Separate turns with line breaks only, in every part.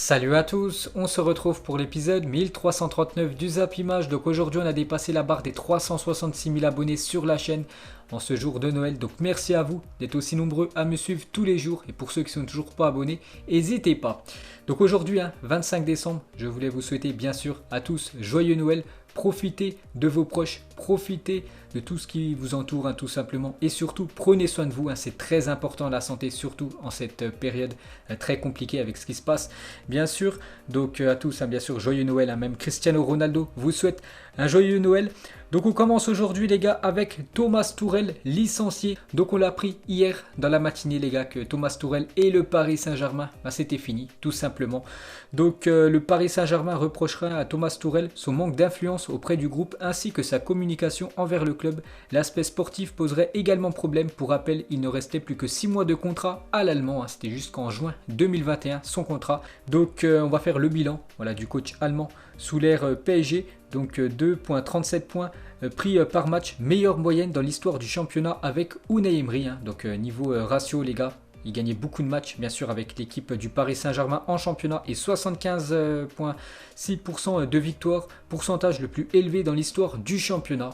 Salut à tous, on se retrouve pour l'épisode 1339 du Zap Image. Donc aujourd'hui on a dépassé la barre des 366 000 abonnés sur la chaîne en ce jour de Noël. Donc merci à vous d'être aussi nombreux à me suivre tous les jours. Et pour ceux qui ne sont toujours pas abonnés, n'hésitez pas. Donc aujourd'hui, 25 décembre, je voulais vous souhaiter bien sûr à tous joyeux Noël. Profitez de vos proches, profitez de tout ce qui vous entoure tout simplement. Et surtout, prenez soin de vous, c'est très important la santé, surtout en cette période très compliquée avec ce qui se passe. Bien sûr, donc à tous, bien sûr, joyeux Noël. Même Cristiano Ronaldo vous souhaite un joyeux Noël. Donc on commence aujourd'hui les gars avec Thomas Tuchel licencié. Donc on l'a appris hier dans la matinée les gars que Thomas Tuchel et le Paris Saint-Germain, c'était fini tout simplement. Donc le Paris Saint-Germain reprochera à Thomas Tuchel son manque d'influence auprès du groupe ainsi que sa communication envers le club. L'aspect sportif poserait également problème. Pour rappel, il ne restait plus que 6 mois de contrat à l'allemand, c'était jusqu'en juin 2021 son contrat. Donc on va faire le bilan du coach allemand sous l'ère PSG. Donc 2,37 points pris par match, meilleure moyenne dans l'histoire du championnat avec Unai Emery. Donc niveau ratio les gars, il gagnait beaucoup de matchs bien sûr avec l'équipe du Paris Saint-Germain en championnat et 75,6% de victoire, pourcentage le plus élevé dans l'histoire du championnat.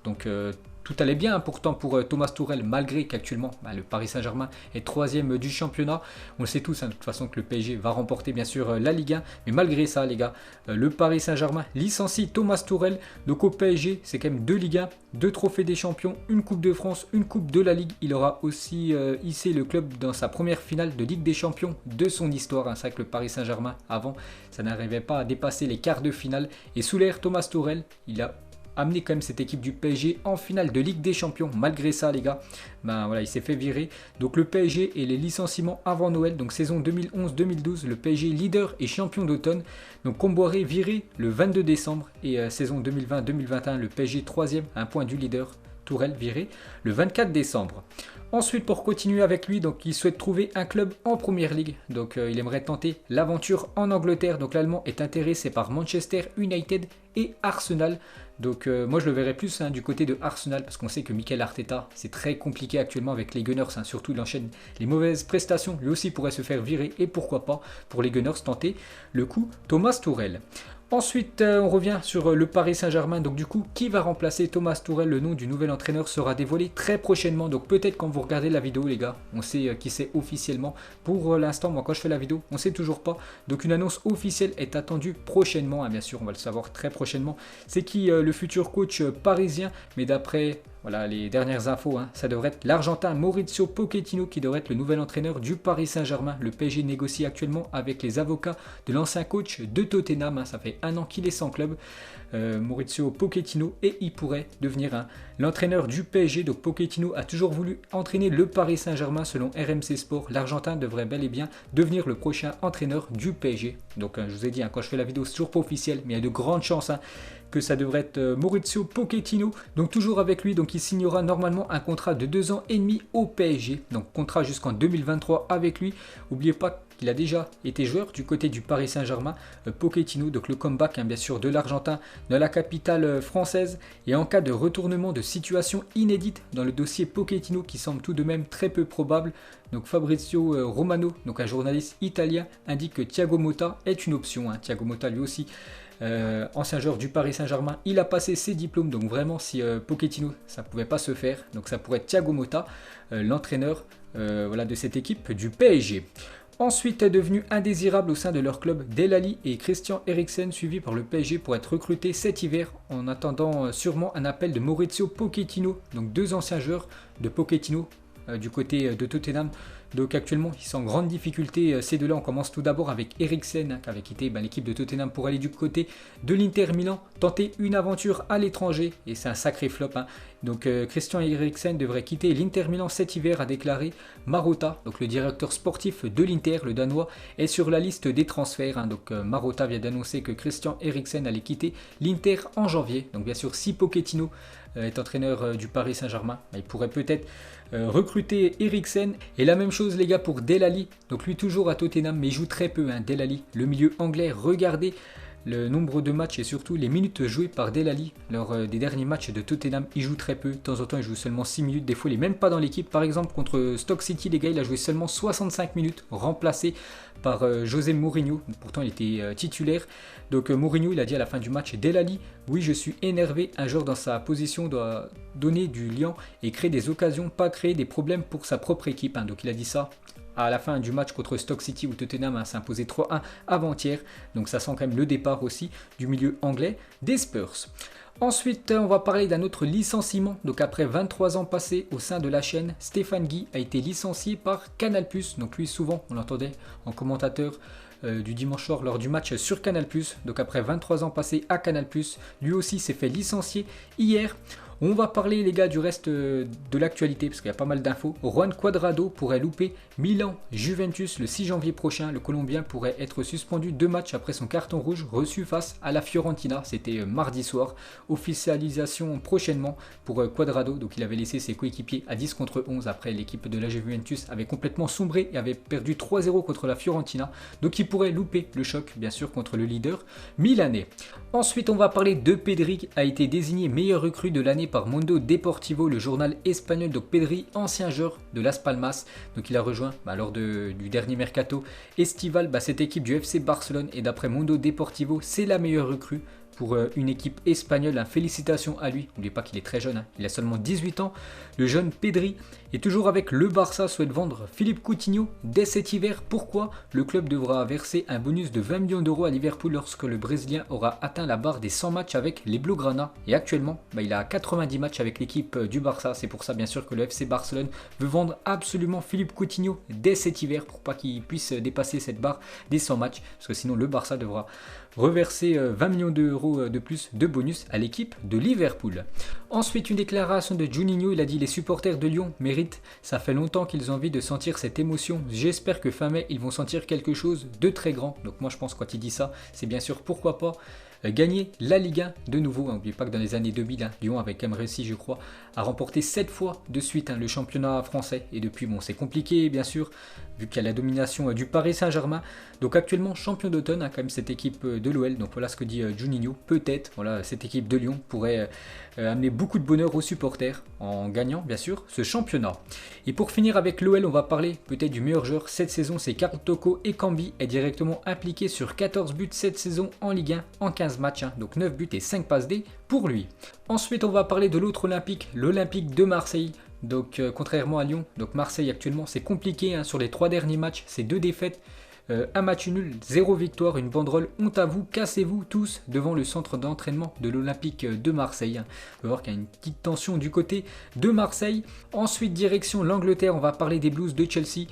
Donc tout allait bien pourtant pour Thomas Tuchel, malgré qu'actuellement le Paris Saint-Germain est 3e du championnat. On le sait tous de toute façon que le PSG va remporter bien sûr la Ligue 1. Mais malgré ça les gars, le Paris Saint-Germain licencie Thomas Tuchel. Donc au PSG c'est quand même 2 Ligue 1, 2 trophées des champions, une Coupe de France, une Coupe de la Ligue. Il aura aussi hissé le club dans sa première finale de Ligue des Champions de son histoire. C'est vrai que le Paris Saint-Germain avant ça n'arrivait pas à dépasser les quarts de finale. Et sous l'ère Thomas Tuchel, il a amener quand même cette équipe du PSG en finale de Ligue des Champions. Malgré ça les gars, il s'est fait virer. Donc le PSG et les licenciements avant Noël, donc saison 2011-2012, le PSG leader et champion d'automne. Donc Comboiré viré le 22 décembre et saison 2020-2021, le PSG 3e à un point du leader. Tuchel viré le 24 décembre. Ensuite, pour continuer avec lui, donc il souhaite trouver un club en Première Ligue. Donc il aimerait tenter l'aventure en Angleterre. Donc l'Allemand est intéressé par Manchester United et Arsenal. Donc moi je le verrais plus du côté de Arsenal parce qu'on sait que Mikel Arteta c'est très compliqué actuellement avec les Gunners. Surtout il enchaîne les mauvaises prestations. Lui aussi pourrait se faire virer et pourquoi pas pour les Gunners tenter le coup Thomas Tuchel. Ensuite, on revient sur le Paris Saint-Germain. Donc du coup, qui va remplacer Thomas Tuchel? Le nom du nouvel entraîneur sera dévoilé très prochainement. Donc peut-être quand vous regardez la vidéo les gars, on sait qui c'est officiellement. Pour l'instant, moi quand je fais la vidéo, on ne sait toujours pas. Donc une annonce officielle est attendue prochainement. Bien sûr, on va le savoir très prochainement. C'est qui le futur coach parisien? Mais d'après les dernières infos, ça devrait être l'Argentin Mauricio Pochettino qui devrait être le nouvel entraîneur du Paris Saint-Germain. Le PSG négocie actuellement avec les avocats de l'ancien coach de Tottenham. Ça fait un an qu'il est sans club, Mauricio Pochettino, et il pourrait devenir l'entraîneur du PSG. Donc Pochettino a toujours voulu entraîner le Paris Saint-Germain selon RMC Sport. L'Argentin devrait bel et bien devenir le prochain entraîneur du PSG. Donc je vous ai dit, quand je fais la vidéo, c'est toujours pas officiel, mais il y a de grandes chances que ça devrait être Mauricio Pochettino. Donc toujours avec lui, donc il signera normalement un contrat de 2 ans et demi au PSG. Donc contrat jusqu'en 2023 avec lui. N'oubliez pas qu'il a déjà été joueur du côté du Paris Saint-Germain, Pochettino. Donc le comeback bien sûr de l'Argentin dans la capitale française. Et en cas de retournement de situation inédite dans le dossier Pochettino qui semble tout de même très peu probable, donc Fabrizio Romano, donc un journaliste italien, indique que Thiago Motta est une option. Thiago Motta lui aussi, ancien joueur du Paris Saint-Germain, il a passé ses diplômes. Donc vraiment si Pochettino ça pouvait pas se faire, donc ça pourrait être Thiago Motta, l'entraîneur de cette équipe du PSG. Ensuite est devenu indésirable au sein de leur club Dele Alli et Christian Eriksen, suivi par le PSG pour être recruté cet hiver, en attendant sûrement un appel de Mauricio Pochettino. Donc 2 anciens joueurs de Pochettino du côté de Tottenham. Donc actuellement ils sont en grande difficulté ces deux-là. On commence tout d'abord avec Eriksen qui avait quitté l'équipe de Tottenham pour aller du côté de l'Inter Milan, tenter une aventure à l'étranger et c'est un sacré flop. Donc Christian Eriksen devrait quitter l'Inter Milan cet hiver, a déclaré Marotta. Donc le directeur sportif de l'Inter, le Danois, est sur la liste des transferts. Donc Marotta vient d'annoncer que Christian Eriksen allait quitter l'Inter en janvier. Donc bien sûr si Pochettino est entraîneur du Paris Saint-Germain, il pourrait peut-être recruter Eriksen. Et la même chose les gars pour Dele Alli. Donc lui toujours à Tottenham mais il joue très peu Dele Alli, le milieu anglais. Regardez le nombre de matchs et surtout les minutes jouées par Dele Alli lors des derniers matchs de Tottenham. Il joue très peu, de temps en temps il joue seulement 6 minutes, des fois il n'est même pas dans l'équipe. Par exemple contre Stoke City, les gars, il a joué seulement 65 minutes, remplacé par José Mourinho, pourtant il était titulaire. Donc Mourinho il a dit à la fin du match: Dele Alli, oui je suis énervé, un joueur dans sa position doit donner du liant et créer des occasions, pas créer des problèmes pour sa propre équipe. Donc il a dit ça à la fin du match contre Stoke City où Tottenham s'est imposé 3-1 avant-hier. Donc ça sent quand même le départ aussi du milieu anglais des Spurs. Ensuite, on va parler d'un autre licenciement. Donc après 23 ans passés au sein de la chaîne, Stéphane Guy a été licencié par Canal+. Donc lui, souvent, on l'entendait en commentateur du dimanche soir lors du match sur Canal+. Donc après 23 ans passés à Canal+, lui aussi s'est fait licencier hier. On va parler, les gars, du reste de l'actualité parce qu'il y a pas mal d'infos. Juan Cuadrado pourrait louper Milan-Juventus le 6 janvier prochain. Le Colombien pourrait être suspendu 2 matchs après son carton rouge reçu face à la Fiorentina. C'était mardi soir. Officialisation prochainement pour Cuadrado. Donc il avait laissé ses coéquipiers à 10 contre 11 après l'équipe de la Juventus avait complètement sombré et avait perdu 3-0 contre la Fiorentina. Donc il pourrait louper le choc, bien sûr, contre le leader milanais. Ensuite, on va parler de Pedri, qui a été désigné meilleur recrue de l'année par Mundo Deportivo, le journal espagnol. Donc Pedri, ancien joueur de Las Palmas, donc il a rejoint lors du dernier mercato estival cette équipe du FC Barcelone, et d'après Mundo Deportivo, c'est la meilleure recrue pour une équipe espagnole. Félicitations à lui. N'oubliez pas qu'il est très jeune, il a seulement 18 ans. Le jeune Pedri est toujours avec le Barça, souhaite vendre Philippe Coutinho dès cet hiver. Pourquoi? Le club devra verser un bonus de 20 millions d'euros à Liverpool lorsque le Brésilien aura atteint la barre des 100 matchs avec les Blaugrana. Et actuellement, il a 90 matchs avec l'équipe du Barça. C'est pour ça bien sûr que le FC Barcelone veut vendre absolument Philippe Coutinho dès cet hiver pour pas qu'il puisse dépasser cette barre des 100 matchs. Parce que sinon le Barça devra reverser 20 millions d'euros de plus de bonus à l'équipe de Liverpool. Ensuite, une déclaration de Juninho. Il a dit: les supporters de Lyon méritent, ça fait longtemps qu'ils ont envie de sentir cette émotion. J'espère que fin mai, ils vont sentir quelque chose de très grand. Donc moi je pense, quand il dit ça, c'est bien sûr pourquoi pas gagner la Ligue 1 de nouveau. N'oubliez pas que dans les années 2000, Lyon avait quand même réussi, je crois, à remporter 7 fois de suite le championnat français. Et depuis, c'est compliqué, bien sûr, vu qu'il y a la domination du Paris Saint-Germain. Donc actuellement, champion d'automne, quand même, cette équipe de l'OL. Donc voilà ce que dit Juninho. Peut-être, cette équipe de Lyon pourrait amener beaucoup de bonheur aux supporters en gagnant, bien sûr, ce championnat. Et pour finir avec l'OL, on va parler peut-être du meilleur joueur cette saison. C'est Karl Toko Ekambi, est directement impliqué sur 14 buts cette saison en Ligue 1 en 15 matchs. Donc 9 buts et 5 passes D pour lui. Ensuite, on va parler de l'autre Olympique, l'Olympique de Marseille. Donc contrairement à Lyon, donc Marseille actuellement c'est compliqué sur les 3 derniers matchs, c'est 2 défaites. Un match nul, 0 victoire, une banderole honte à vous, cassez-vous tous devant le centre d'entraînement de l'Olympique de Marseille. On va voir qu'il y a une petite tension du côté de Marseille. Ensuite, direction l'Angleterre, on va parler des Blues de Chelsea.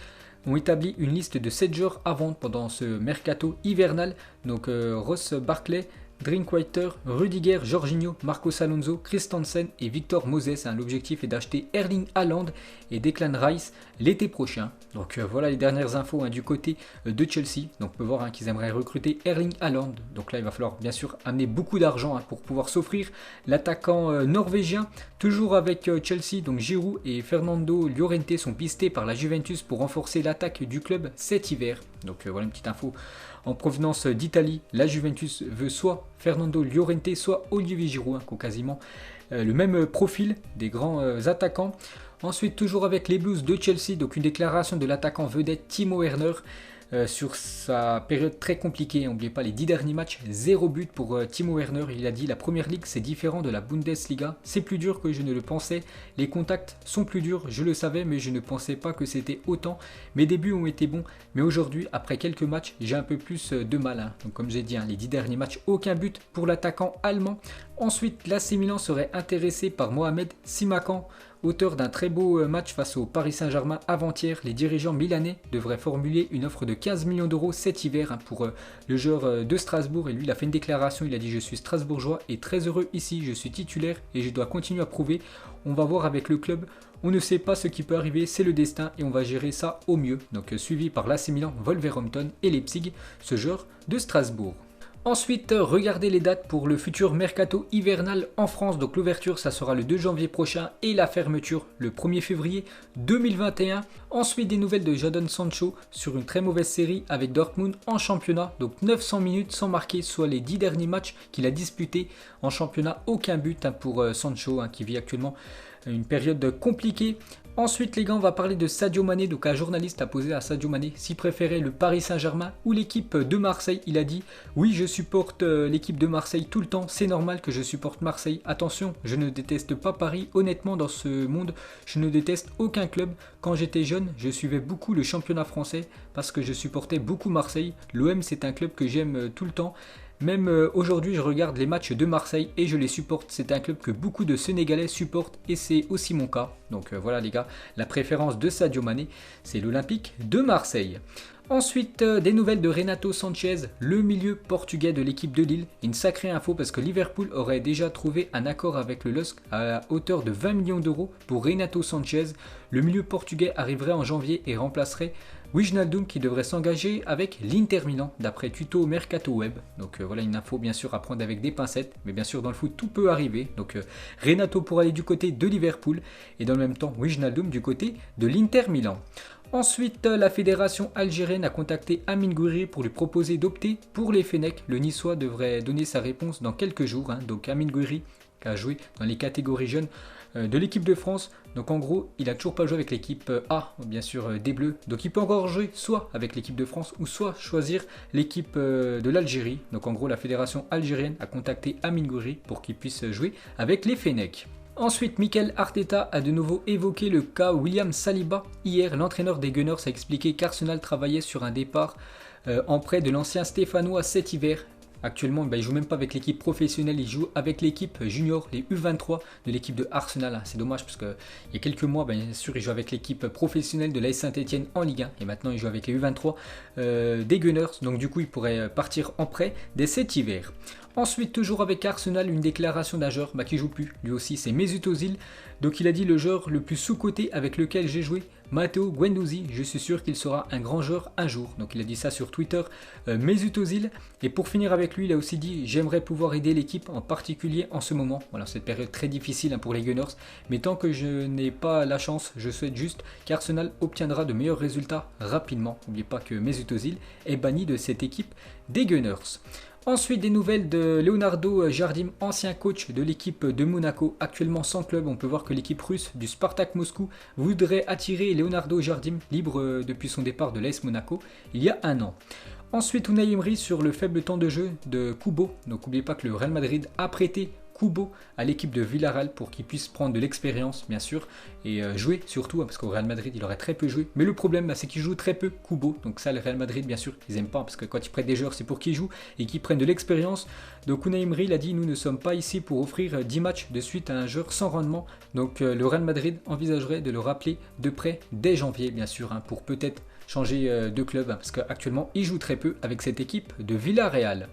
Ont établi une liste de 7 joueurs à vendre pendant ce mercato hivernal. Donc Ross Barkley, Drinkwater, Rudiger, Jorginho, Marcos Alonso, Christensen et Victor Moses. L'objectif est d'acheter Erling Haaland et Declan Rice l'été prochain. Donc voilà les dernières infos du côté de Chelsea. Donc on peut voir qu'ils aimeraient recruter Erling Haaland. Donc là il va falloir bien sûr amener beaucoup d'argent pour pouvoir s'offrir l'attaquant norvégien. Toujours avec Chelsea, donc Giroud et Fernando Llorente sont pistés par la Juventus pour renforcer l'attaque du club cet hiver. Donc voilà une petite info en provenance d'Italie. La Juventus veut soit Fernando Llorente, soit Olivier Giroud, qui ont quasiment le même profil des grands attaquants. Ensuite, toujours avec les Blues de Chelsea, donc une déclaration de l'attaquant vedette Timo Werner sur sa période très compliquée. N'oubliez pas les 10 derniers matchs, 0 but pour Timo Werner. Il a dit: la première ligue c'est différent de la Bundesliga, c'est plus dur que je ne le pensais, les contacts sont plus durs, je le savais mais je ne pensais pas que c'était autant. Mes débuts ont été bons, mais aujourd'hui après quelques matchs j'ai un peu plus de mal. Donc comme j'ai dit, les 10 derniers matchs, aucun but pour l'attaquant allemand. Ensuite, l'AC Milan serait intéressé par Mohamed Simakan, auteur d'un très beau match face au Paris Saint-Germain avant-hier. Les dirigeants milanais devraient formuler une offre de 15 millions d'euros cet hiver pour le joueur de Strasbourg. Et lui, il a fait une déclaration, il a dit: je suis strasbourgeois et très heureux ici, je suis titulaire et je dois continuer à prouver. On va voir avec le club, on ne sait pas ce qui peut arriver, c'est le destin et on va gérer ça au mieux. Donc suivi par l'AC Milan, Wolverhampton et Leipzig, ce joueur de Strasbourg. Ensuite, regardez les dates pour le futur mercato hivernal en France. Donc l'ouverture, ça sera le 2 janvier prochain et la fermeture le 1er février 2021. Ensuite, des nouvelles de Jadon Sancho sur une très mauvaise série avec Dortmund en championnat. Donc 900 minutes sans marquer, soit les 10 derniers matchs qu'il a disputés en championnat. Aucun but pour Sancho qui vit actuellement une période compliquée. Ensuite les gars, on va parler de Sadio Mané. Donc un journaliste a posé à Sadio Mané s'il préférait le Paris Saint-Germain ou l'équipe de Marseille. Il a dit: oui, je supporte l'équipe de Marseille tout le temps, c'est normal que je supporte Marseille. Attention, je ne déteste pas Paris. Honnêtement, dans ce monde, je ne déteste aucun club. Quand j'étais jeune, je suivais beaucoup le championnat français parce que je supportais beaucoup Marseille. L'OM, c'est un club que j'aime tout le temps. Même aujourd'hui, je regarde les matchs de Marseille et je les supporte. C'est un club que beaucoup de Sénégalais supportent et c'est aussi mon cas. Donc voilà les gars, la préférence de Sadio Mané, c'est l'Olympique de Marseille. Ensuite, des nouvelles de Renato Sanchez, le milieu portugais de l'équipe de Lille. Une sacrée info parce que Liverpool aurait déjà trouvé un accord avec le LOSC à hauteur de 20 millions d'euros pour Renato Sanchez. Le milieu portugais arriverait en janvier et remplacerait Wijnaldum qui devrait s'engager avec l'Inter Milan d'après Tuto Mercato Web. Donc voilà une info bien sûr à prendre avec des pincettes, mais bien sûr dans le foot tout peut arriver. Donc Renato pour aller du côté de Liverpool et dans le même temps Wijnaldum du côté de l'Inter Milan. Ensuite, la fédération algérienne a contacté Amine Gouiri pour lui proposer d'opter pour les Fennecs. Le Niçois devrait donner sa réponse dans quelques jours. Donc Amine Gouiri qui a joué dans les catégories jeunes de l'équipe de France. Donc en gros, il a toujours pas joué avec l'équipe A, bien sûr des Bleus. Donc il peut encore jouer soit avec l'équipe de France ou soit choisir l'équipe de l'Algérie. Donc en gros, la fédération algérienne a contacté Amine Gouiri pour qu'il puisse jouer avec les Fennecs. Ensuite, Mikel Arteta a de nouveau évoqué le cas William Saliba. Hier, l'entraîneur des Gunners a expliqué qu'Arsenal travaillait sur un départ en prêt de l'ancien Stéphanois cet hiver. Actuellement, il ne joue même pas avec l'équipe professionnelle, il joue avec l'équipe junior, les U23 de l'équipe de Arsenal. C'est dommage parce qu'il y a quelques mois, bien sûr, il joue avec l'équipe professionnelle de l'AS Saint-Etienne en Ligue 1. Et maintenant, il joue avec les U23 des Gunners. Donc du coup, il pourrait partir en prêt dès cet hiver. Ensuite, toujours avec Arsenal, une déclaration d'un joueur qui joue plus. Lui aussi, c'est Mesut Ozil. Donc il a dit: le joueur le plus sous-coté avec lequel j'ai joué, Matteo Guendouzi, je suis sûr qu'il sera un grand joueur un jour. Donc il a dit ça sur Twitter, Mesut Ozil. Et pour finir avec lui, il a aussi dit: j'aimerais pouvoir aider l'équipe, en particulier en ce moment. Voilà, cette période très difficile pour les Gunners. Mais tant que je n'ai pas la chance, je souhaite juste qu'Arsenal obtiendra de meilleurs résultats rapidement. N'oubliez pas que Mesut Ozil est banni de cette équipe des Gunners. Ensuite, des nouvelles de Leonardo Jardim, ancien coach de l'équipe de Monaco, actuellement sans club. On peut voir que l'équipe russe du Spartak Moscou voudrait attirer Leonardo Jardim, libre depuis son départ de l'AS Monaco il y a un an. Ensuite, Unai Emery sur le faible temps de jeu de Kubo. Donc n'oubliez pas que le Real Madrid a prêté Kubo à l'équipe de Villarreal pour qu'il puisse prendre de l'expérience bien sûr et jouer surtout parce qu'au Real Madrid il aurait très peu joué, mais le problème c'est qu'il joue très peu Kubo, donc ça le Real Madrid bien sûr ils aiment pas parce que quand ils prêtent des joueurs c'est pour qu'ils jouent et qu'ils prennent de l'expérience. Donc Unai Emery il a dit: nous ne sommes pas ici pour offrir 10 matchs de suite à un joueur sans rendement. Donc le Real Madrid envisagerait de le rappeler de près dès janvier bien sûr pour peut-être changer de club parce qu'actuellement il joue très peu avec cette équipe de Villarreal.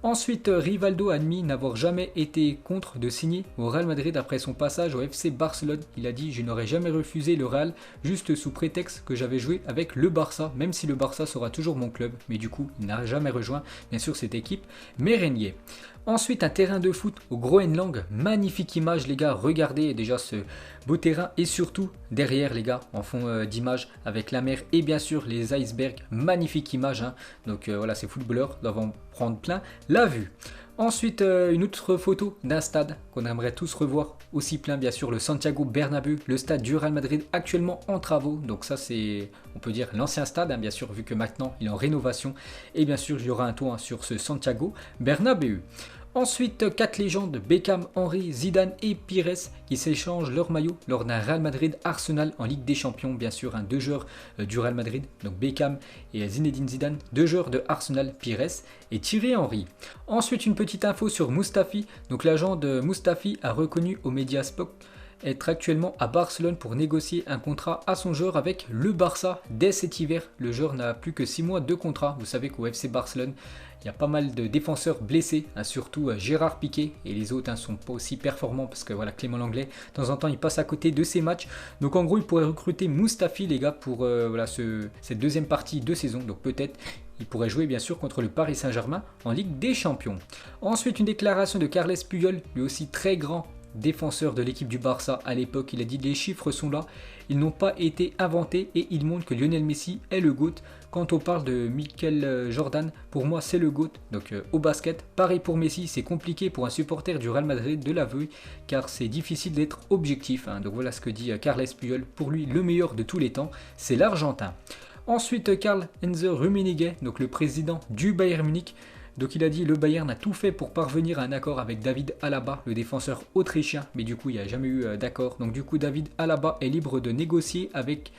Ensuite, Rivaldo a admis n'avoir jamais été contre de signer au Real Madrid après son passage au FC Barcelone. Il a dit: je n'aurais jamais refusé le Real juste sous prétexte que j'avais joué avec le Barça, même si le Barça sera toujours mon club. Mais du coup, il n'a jamais rejoint bien sûr cette équipe mérengue. Ensuite, un terrain de foot au Groenland, magnifique image les gars, regardez déjà ce beau terrain et surtout derrière les gars en fond d'image avec la mer et bien sûr les icebergs, magnifique image. Donc voilà, ces footballeurs doivent en prendre plein la vue. Ensuite, une autre photo d'un stade qu'on aimerait tous revoir, aussi plein bien sûr, le Santiago Bernabéu, le stade du Real Madrid actuellement en travaux. Donc ça c'est, on peut dire, l'ancien stade, bien sûr, vu que maintenant il est en rénovation. Et bien sûr, il y aura un tour sur ce Santiago Bernabéu. Ensuite, 4 légendes, Beckham, Henry, Zidane et Pires qui s'échangent leur maillot lors d'un Real Madrid Arsenal en Ligue des Champions. Bien sûr, 2 joueurs du Real Madrid, donc Beckham et Zinedine Zidane, 2 joueurs de Arsenal, Pires et Thierry Henry. Ensuite, une petite info sur Mustafi. Donc l'agent de Mustafi a reconnu aux médias Sport être actuellement à Barcelone pour négocier un contrat à son joueur avec le Barça dès cet hiver. Le joueur n'a plus que 6 mois de contrat. Vous savez qu'au FC Barcelone, il y a pas mal de défenseurs blessés, surtout Gérard Piqué, et les autres sont pas aussi performants parce que voilà, Clément Lenglet, de temps en temps, il passe à côté de ces matchs. Donc en gros, il pourrait recruter Mustafi les gars pour cette deuxième partie de saison. Donc peut-être il pourrait jouer bien sûr contre le Paris Saint-Germain en Ligue des Champions. Ensuite, une déclaration de Carles Puyol, lui aussi très grand défenseur de l'équipe du Barça à l'époque. Il a dit: les chiffres sont là, ils n'ont pas été inventés et ils montrent que Lionel Messi est le GOAT. Quand on parle de Michael Jordan, pour moi c'est le GOAT. Donc au basket, pareil pour Messi, c'est compliqué pour un supporter du Real Madrid de l'avouer car c'est difficile d'être objectif. Donc voilà ce que dit Carles Puyol. Pour lui, le meilleur de tous les temps, c'est l'Argentin. Ensuite, Karl-Heinz Rummenigge, donc le président du Bayern Munich. Donc il a dit: le Bayern a tout fait pour parvenir à un accord avec David Alaba, le défenseur autrichien, mais du coup il n'y a jamais eu d'accord. Donc du coup David Alaba est libre de négocier avec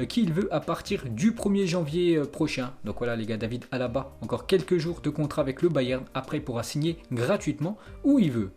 qui il veut à partir du 1er janvier prochain. Donc voilà les gars, David Alaba, encore quelques jours de contrat avec le Bayern, après il pourra signer gratuitement où il veut.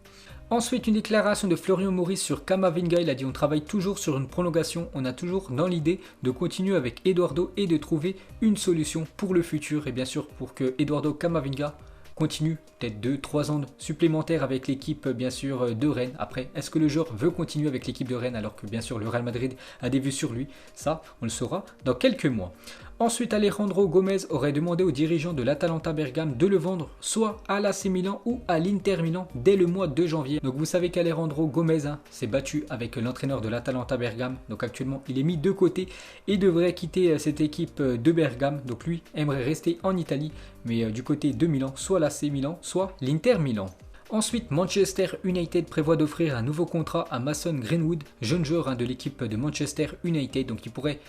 Ensuite, une déclaration de Florian Maurice sur Camavinga. Il a dit: on travaille toujours sur une prolongation, on a toujours dans l'idée de continuer avec Eduardo et de trouver une solution pour le futur. Et bien sûr pour que Eduardo Camavinga continue peut-être 2-3 ans supplémentaires avec l'équipe bien sûr de Rennes. Après, est-ce que le joueur veut continuer avec l'équipe de Rennes alors que bien sûr le Real Madrid a des vues sur lui? Ça, on le saura dans quelques mois. Ensuite, Alejandro Gomez aurait demandé aux dirigeants de l'Atalanta Bergame de le vendre soit à l'AC Milan ou à l'Inter Milan dès le mois de janvier. Donc vous savez qu'Alejandro Gomez s'est battu avec l'entraîneur de l'Atalanta Bergame. Donc actuellement, il est mis de côté et devrait quitter cette équipe de Bergame. Donc lui aimerait rester en Italie, mais du côté de Milan, soit l'AC Milan, soit l'Inter Milan. Ensuite, Manchester United prévoit d'offrir un nouveau contrat à Mason Greenwood, jeune joueur de l'équipe de Manchester United. Donc il pourrait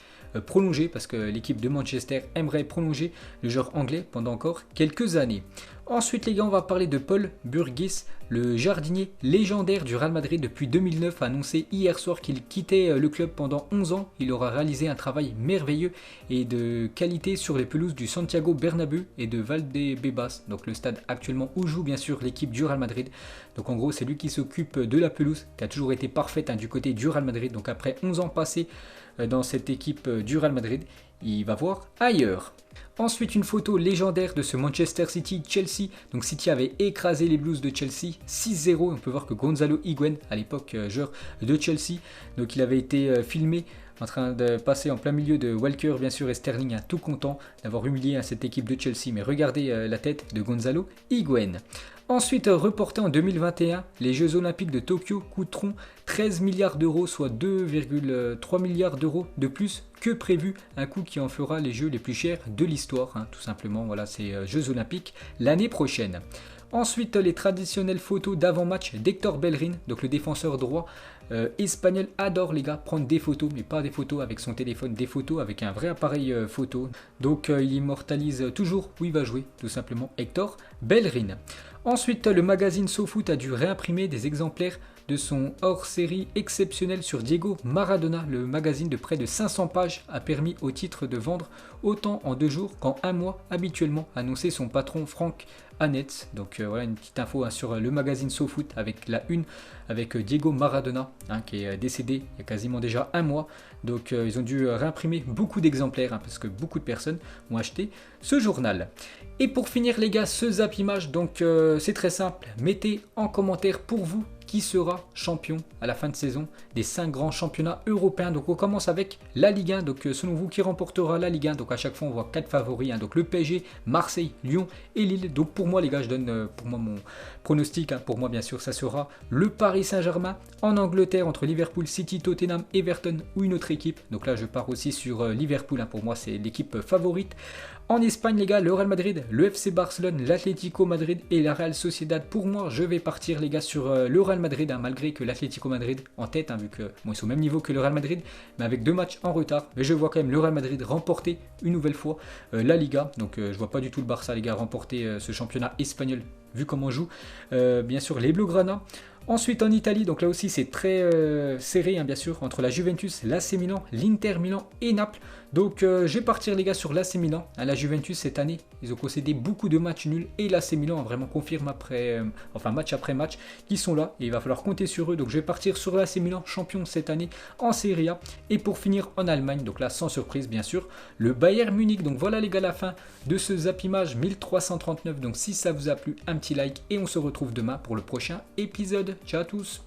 prolonger parce que l'équipe de Manchester aimerait prolonger le joueur anglais pendant encore quelques années. Ensuite les gars, on va parler de Paul Burgess, le jardinier légendaire du Real Madrid depuis 2009, a annoncé hier soir qu'il quittait le club pendant 11 ans. Il aura réalisé un travail merveilleux et de qualité sur les pelouses du Santiago Bernabéu et de Valdebebas, donc le stade actuellement où joue bien sûr l'équipe du Real Madrid. Donc en gros c'est lui qui s'occupe de la pelouse qui a toujours été parfaite du côté du Real Madrid. Donc après 11 ans passés dans cette équipe du Real Madrid, il va voir ailleurs. Ensuite, une photo légendaire de ce Manchester City-Chelsea. Donc City avait écrasé les Blues de Chelsea 6-0. On peut voir que Gonzalo Higuaín, à l'époque joueur de Chelsea, donc il avait été filmé en train de passer en plein milieu de Walker bien sûr et Sterling, tout content d'avoir humilié cette équipe de Chelsea. Mais regardez la tête de Gonzalo Higuaín. Ensuite, reporté en 2021, les Jeux Olympiques de Tokyo coûteront 13 milliards d'euros, soit 2,3 milliards d'euros de plus que prévu. Un coût qui en fera les Jeux les plus chers de l'histoire, tout simplement. Voilà, ces Jeux Olympiques l'année prochaine. Ensuite, les traditionnelles photos d'avant-match d'Hector Bellerin, donc le défenseur droit espagnol, adore les gars prendre des photos, mais pas des photos avec son téléphone, des photos avec un vrai appareil photo. Donc il immortalise toujours où il va jouer, tout simplement Hector Bellerin. Ensuite, le magazine SoFoot a dû réimprimer des exemplaires de son hors-série exceptionnel sur Diego Maradona. Le magazine de près de 500 pages a permis au titre de vendre autant en 2 jours qu'en 1 mois habituellement, a annoncé son patron Frank Annetz. Donc voilà une petite info sur le magazine SoFoot avec la une avec Diego Maradona qui est décédé il y a quasiment déjà 1 mois. Donc ils ont dû réimprimer beaucoup d'exemplaires parce que beaucoup de personnes ont acheté ce journal. Et pour finir les gars, ce Zap Image, donc c'est très simple, mettez en commentaire pour vous qui sera champion à la fin de saison des 5 grands championnats européens. Donc on commence avec la Ligue 1, donc selon vous qui remportera la Ligue 1, donc à chaque fois on voit 4 favoris, donc le PSG, Marseille, Lyon et Lille. Donc pour moi les gars, je donne pour moi mon pronostic, pour moi bien sûr ça sera le Paris Saint-Germain. En Angleterre entre Liverpool, City, Tottenham, Everton ou une autre équipe, donc là je pars aussi sur Liverpool, pour moi c'est l'équipe favorite. En Espagne les gars, le Real Madrid, le FC Barcelone, l'Atlético Madrid et la Real Sociedad. Pour moi je vais partir les gars sur le Real Madrid, malgré que l'Atlético Madrid en tête, vu que ils sont au même niveau que le Real Madrid, mais avec 2 matchs en retard. Mais je vois quand même le Real Madrid remporter une nouvelle fois la Liga. Donc je vois pas du tout le Barça les gars remporter ce championnat espagnol vu comment on joue bien sûr les Blaugrana. Ensuite en Italie, donc là aussi c'est très serré bien sûr entre la Juventus, l'AC Milan, l'Inter Milan et Naples. Donc je vais partir les gars sur l'AC Milan. La Juventus cette année, ils ont concédé beaucoup de matchs nuls et l'AC Milan a vraiment confirmé match après match qu'ils sont là et il va falloir compter sur eux. Donc je vais partir sur l'AC Milan, champion cette année en Serie A. Et pour finir en Allemagne, donc là sans surprise bien sûr, le Bayern Munich. Donc voilà les gars la fin de ce Zap Image 1339. Donc si ça vous a plu, un petit like et on se retrouve demain pour le prochain épisode. Ciao à tous.